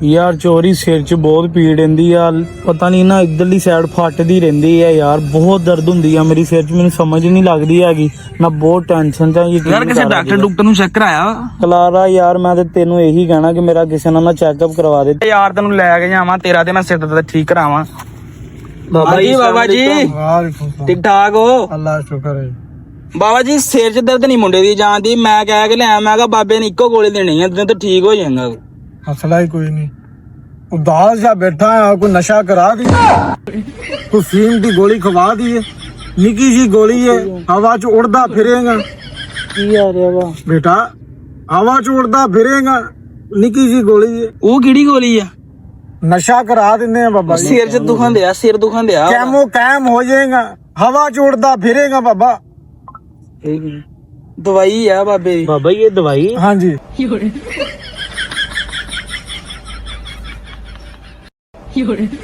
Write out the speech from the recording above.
ਯਾਰ ਚੋਰੀ ਸਿਰ 'ਚ ਬਹੁਤ ਪੀੜ ਰਹਿੰਦੀ ਆ, ਪਤਾ ਨਹੀਂ ਨਾ ਇਧਰਲੀ ਸਾਈਡ ਫੱਟਦੀ ਰਹਿੰਦੀ ਆ ਯਾਰ, ਬਹੁਤ ਦਰਦ ਹੁੰਦੀ ਆ ਮੇਰੀ ਸਿਰ 'ਚ, ਮੈਨੂੰ ਸਮਝ ਨਹੀਂ ਲੱਗਦੀ ਹੈਗੀ, ਮੈਂ ਬਹੁਤ ਟੈਨਸ਼ਨ 'ਚ ਆ। ਯਾਰ ਕਿਸੇ ਡਾਕਟਰ ਨੂੰ ਚੈੱਕ ਕਰਾਇਆ? ਕਲਾਰਾ ਯਾਰ ਮੈਂ ਤੇ ਤੈਨੂੰ ਇਹੀ ਕਹਿਣਾ ਕਿ ਮੇਰਾ ਕਿਸੇ ਨਾਲ ਨਾ ਚੈੱਕਅਪ ਕਰਵਾ ਦੇ ਯਾਰ, ਤੈਨੂੰ ਲੈ ਕੇ ਜਾਵਾਂ, ਤੇਰਾ ਤੇ ਮੈਂ ਸਿਰ ਦਰਦ ਠੀਕ ਕਰਾਵਾਂ। ਬਾਬਾ ਜੀ ਠੀਕ ਠਾਕ ਹੋ? ਅੱਲਾ ਸ਼ੁਕਰ ਹੈ। ਬਾਬਾ ਜੀ ਸਿਰ 'ਚ ਦਰਦ ਨਹੀਂ ਮੁੰਡੇ ਦੀ ਜਾਂਦੀ, ਮੈਂ ਕਹਿ ਕੇ ਲਿਆ, ਮੈਂ ਕਿਹਾ ਬਾਬੇ ਨੇ ਇੱਕੋ ਗੋਲੀ ਦੇਣੀ ਹੈ ਤੇ ਠੀਕ ਹੋ ਜਾਏਗਾ। ਮਸਲਾ ਹੀ ਕੋਈ ਨਹੀਂ, ਉਦਾਸ ਜਾ बैठा है, कोई नशा करा दिया, कोई फीम की गोली खवा दी है, निकी जी गोली है, हवा च उड़दा फिरेगा बेटा, हवा च उड़दा फिरेगा, निकी जी गोली है। ਉਹ ਕਿਹੜੀ ਗੋਲੀ ਆ? नशा करा देंगे हैं बाबा, ਸਿਰ 'ਚ ਦੁਖਾਂ ਦਿਆ, ਸਿਰ ਦੁਖਾਂ ਦਿਆ। कैमो कैम हो जाएगा, हवा च उड़दा फिरेगा बाबा। ਦਵਾਈ ਆ ਬਾਬੇ ਦੀ। बाबा ये दवाई? हाँ जी।有人。